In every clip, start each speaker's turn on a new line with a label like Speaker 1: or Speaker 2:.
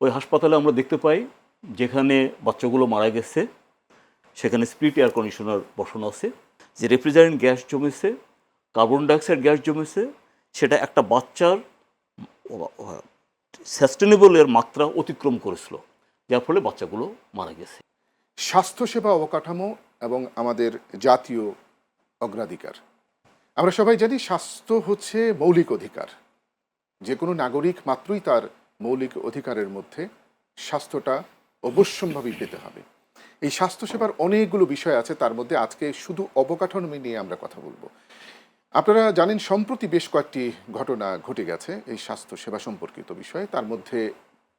Speaker 1: ওই হাসপাতালে আমরা দেখতে পাই যেখানে বাচ্চাগুলো মারা গেছে সেখানে স্প্লিট এয়ার কন্ডিশনার বসানো আছে, যে রেফ্রিজারেন্ট গ্যাস জমেছে, কার্বন ডাইঅক্সাইড গ্যাস জমেছে, সেটা একটা বাচ্চার সাস্টেনেবলের মাত্রা অতিক্রম করেছিল, যার ফলে বাচ্চাগুলো মারা গেছে।
Speaker 2: স্বাস্থ্যসেবা অবকাঠামো এবং আমাদের জাতীয় অগ্রাধিকার। আমরা সবাই জানি স্বাস্থ্য হচ্ছে মৌলিক অধিকার। যে কোনো নাগরিক মাত্রই তার মৌলিক অধিকারের মধ্যে স্বাস্থ্যটা অবশ্যম্ভাবী পেতে হবে। এই স্বাস্থ্যসেবার অনেকগুলো বিষয় আছে, তার মধ্যে আজকে শুধু অবকাঠামো নিয়ে আমরা কথা বলবো। আপনারা জানেন সম্প্রতি বেশ কয়েকটি ঘটনা ঘটে গেছে এই স্বাস্থ্যসেবা সম্পর্কিত বিষয়ে। তার মধ্যে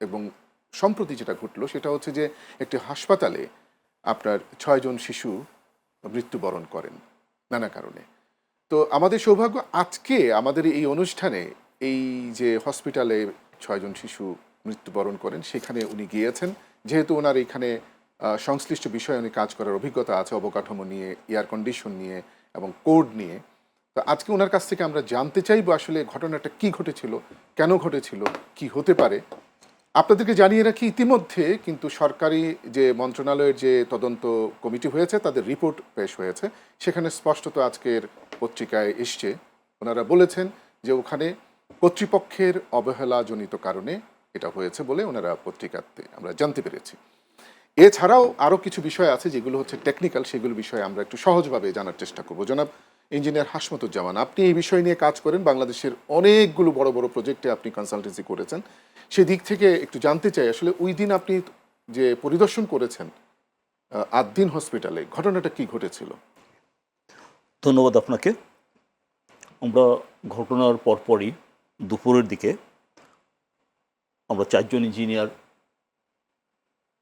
Speaker 2: এবং সম্প্রতি যেটা ঘটলো সেটা হচ্ছে যে একটি হাসপাতালে আপনার 6 জন শিশু মৃত্যুবরণ করেন নানা কারণে। তো আমাদের সৌভাগ্য আজকে আমাদের এই অনুষ্ঠানে এই যে হসপিটালে 6 জন শিশু মৃত্যুবরণ করেন সেখানে উনি গিয়েছেন, যেহেতু ওনার এখানে সংশ্লিষ্ট বিষয়ে উনি কাজ করার অভিজ্ঞতা আছে, অবকাঠামো নিয়ে, এয়ার কন্ডিশন নিয়ে এবং কোড নিয়ে। তো আজকে ওনার কাছ থেকে আমরা জানতে চাইবো আসলে ঘটনাটা কি ঘটেছিল, কেন ঘটেছিল, কি হতে পারে। আপনাদেরকে জানিয়ে রাখি ইতিমধ্যে কিন্তু সরকারি যে মন্ত্রণালয়ের যে তদন্ত কমিটি হয়েছে তাদের রিপোর্ট পেশ হয়েছে, সেখানে স্পষ্টত আজকের পত্রিকায় এসছে। ওনারা বলেছেন যে ওখানে কর্তৃপক্ষের অবহেলাজনিত কারণে এটা হয়েছে বলে ওনারা পত্রিকাতে আমরা জানতে পেরেছি। এছাড়াও আরও কিছু বিষয় আছে যেগুলো হচ্ছে টেকনিক্যাল, সেগুলো বিষয়ে আমরা একটু সহজভাবে জানার চেষ্টা করব। জনাব ইঞ্জিনিয়ার হাশমতুজ্জামান, আপনি এই বিষয় নিয়ে কাজ করেন, বাংলাদেশের অনেকগুলো বড় বড় প্রজেক্টে আপনি কনসালটেন্সি করেছেন। সেদিক থেকে একটু জানতে চাই আসলে ওই দিন আপনি যে পরিদর্শন করেছেন আদ্দিন হসপিটালে, ঘটনাটা কি ঘটেছিল?
Speaker 1: ধন্যবাদ আপনাকে। আমরা ঘটনার পরপরই দুপুরের দিকে আমরা 4 জন ইঞ্জিনিয়ার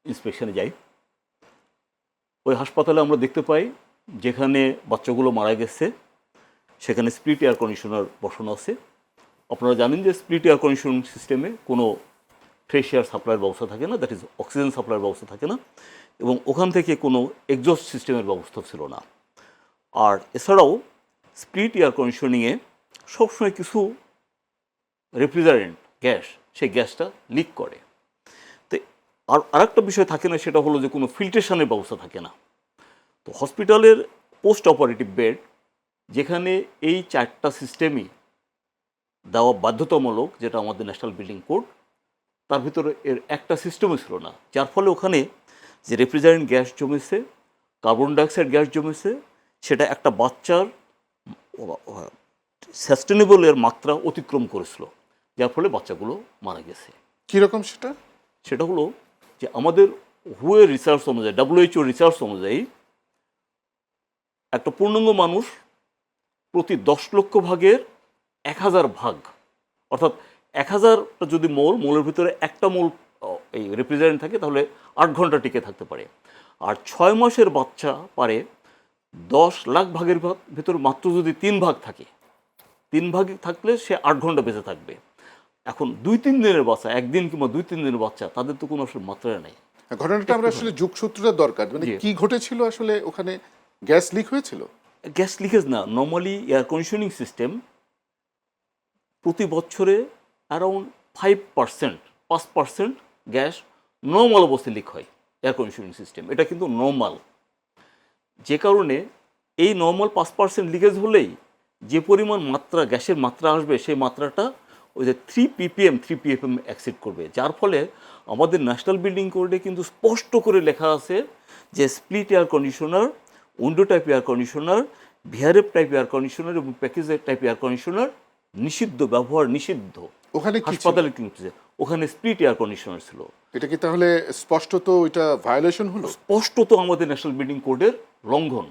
Speaker 1: ইন্সপেকশনে যাই। ওই হাসপাতালে আমরা দেখতে পাই যেখানে বাচ্চাগুলো মারা গেছে সেখানে স্প্লিট এয়ার কন্ডিশনার বসানো আছে। আপনারা জানেন যে স্প্লিট এয়ার কন্ডিশনিং সিস্টেমে কোনো ফ্রেশ এয়ার সাপ্লাইয়ের ব্যবস্থা থাকে না, দ্যাট ইজ অক্সিজেন সাপ্লাইয়ের ব্যবস্থা থাকে না, এবং ওখান থেকে কোনো এক্সজস্ট সিস্টেমের ব্যবস্থা ছিল না। আর এছাড়াও স্প্লিট এয়ার কন্ডিশনিংয়ে সবসময় কিছু রেফ্রিজারেন্ট গ্যাস, সেই গ্যাসটা লিক করে। তো আরেকটা বিষয় থাকে না, সেটা হলো যে কোনো ফিল্ট্রেশনের ব্যবস্থা থাকে না। তো হসপিটালের পোস্ট অপারেটিভ বেড, যেখানে এই 4টা সিস্টেমই দেওয়া বাধ্যতামূলক, যেটা আমাদের ন্যাশনাল বিল্ডিং কোড, তার ভিতরে এর একটা সিস্টেমও ছিল না, যার ফলে ওখানে যে রেফ্রিজারেন্ট গ্যাস জমেছে, কার্বন ডাইঅক্সাইড গ্যাস জমেছে, সেটা একটা বাচ্চার সাস্টেনেবলের মাত্রা অতিক্রম করেছিল, যার ফলে বাচ্চাগুলো মারা গেছে।
Speaker 2: কীরকম সেটা?
Speaker 1: সেটা হলো যে আমাদের হুয়ের রিসার্চ অনুযায়ী, WHO রিসার্চ অনুযায়ী, একটা পূর্ণাঙ্গ মানুষ প্রতি 10 লক্ষ ভাগের 1000 ভাগ, অর্থাৎ 1000টা যদি মোলের ভিতরে একটা মোল এই রেফ্রিজারেন্ট থাকে তাহলে 8 ঘন্টা টিকে থাকতে পারে। আর 6 মাসের বাচ্চা পারে 10 লাখ ভাগের ভিতর মাত্র যদি 3 ভাগ থাকে, 3 ভাগে থাকলে সে 8 ঘন্টা বেঁচে থাকবে। এখন 2-3 দিনের বাচ্চা, একদিন কিংবা 2-3 দিনের বাচ্চা, তাদের তো কোনো আসলে মাত্রা নেই।
Speaker 2: ঘটনাটা আমরা আসলে যুগসূত্রটা দরকার, মানে কি ঘটেছিল আসলে? ওখানে গ্যাস লিক হয়েছিল?
Speaker 1: গ্যাস লিকেজ না, নর্মালি এয়ার কন্ডিশনিং সিস্টেম প্রতি বছরে অ্যারাউন্ড 5% গ্যাস নর্মাল অবস্থায় লিক হয় এয়ার কন্ডিশনিং সিস্টেম, এটা কিন্তু নর্মাল। যে কারণে এই নর্মাল 5% লিকেজ হলেই যে পরিমাণ মাত্রা গ্যাসের মাত্রা আসবে, সেই মাত্রাটা ওই যে 3 ppm অ্যাক্সিড করবে, যার ফলে আমাদের ন্যাশনাল বিল্ডিং কোডে কিন্তু স্পষ্ট করে লেখা আছে যে split air conditioner, window type air conditioner, VRF type air conditioner এবং প্যাকেজের টাইপ এয়ার কন্ডিশনার নিষিদ্ধ, ব্যবহার নিষিদ্ধ।
Speaker 2: ওখানে
Speaker 1: হাসপাতালে কিন্তু ওখানে স্প্লিট এয়ার কন্ডিশনার ছিল।
Speaker 2: এটা কি তাহলে স্পষ্টত এটা ভায়োলেশন হলো?
Speaker 1: স্পষ্টত আমাদের ন্যাশনাল বিল্ডিং কোডের লঙ্ঘন।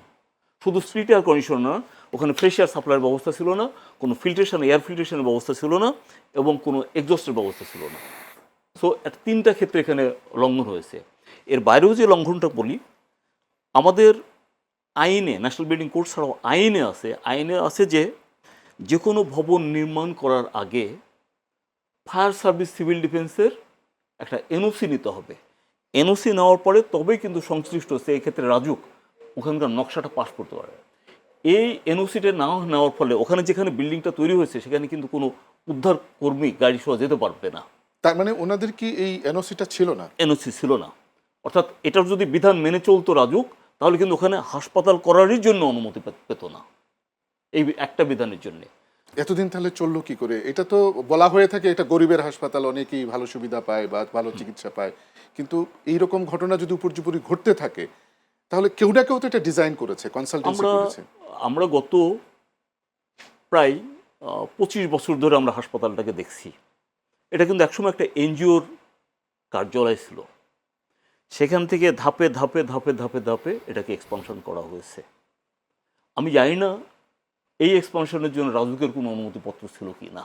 Speaker 1: শুধু স্প্লিট এয়ার কন্ডিশনার, ওখানে ফ্রেশ এয়ার সাপ্লাইয়ের ব্যবস্থা ছিল না, কোনো ফিল্ট্রেশন, এয়ার ফিল্ট্রেশনের ব্যবস্থা ছিল না, এবং কোনো এক্সজস্টের ব্যবস্থা ছিল না। সো 3টা ক্ষেত্রে এখানে লঙ্ঘন হয়েছে। এর বাইরেও যে লঙ্ঘনটা বলি, আমাদের আইনে, ন্যাশনাল বিল্ডিং কোড ছাড়াও আইনে আছে যে যে কোনো ভবন নির্মাণ করার আগে ফায়ার সার্ভিস, সিভিল ডিফেন্সের একটা এনওসি নিতে হবে। এনওসি নেওয়ার পরে তবেই কিন্তু সংশ্লিষ্ট, সেই ক্ষেত্রে রাজুক, ওখানকার নকশাটা পাস করতে পারে। এই এনওসিটা না নেওয়ার ফলে ওখানে যেখানে বিল্ডিংটা তৈরি হয়েছে সেখানে কিন্তু কোনো উদ্ধার কর্মী গাড়ি সহ যেতে পারবে না।
Speaker 2: তার মানে ওনাদের কি এই এনওসিটা ছিল না?
Speaker 1: এনওসি ছিল না। অর্থাৎ এটার যদি বিধান মেনে চলতো রাজুক, তাহলে কিন্তু ওখানে হাসপাতাল করারই জন্য অনুমতি পেত না, এই একটা বিধানের জন্য।
Speaker 2: এতদিন তাহলে চললো কি করে? এটা তো বলা হয়ে থাকে এটা গরিবের হাসপাতাল, অনেকেই ভালো সুবিধা পায় বা ভালো চিকিৎসা পায়, কিন্তু এইরকম ঘটনা যদি উপর্যুপরি ঘটতে থাকে তাহলে কেউ না কেউ তো এটা ডিজাইন করেছে, কনসালটেন্সি করেছে।
Speaker 1: আমরা গত প্রায় 25 বছর ধরে আমরা হাসপাতালটাকে দেখছি। এটা কিন্তু একসময় একটা এনজিওর কার্যালয় ছিল, সেখান থেকে ধাপে ধাপে ধাপে ধাপে ধাপে এটাকে এক্সপানশন করা হয়েছে। আমি জানি না এই এক্সপানশনের জন্য রাজুকের কোনো অনুমতিপত্র ছিল কি না।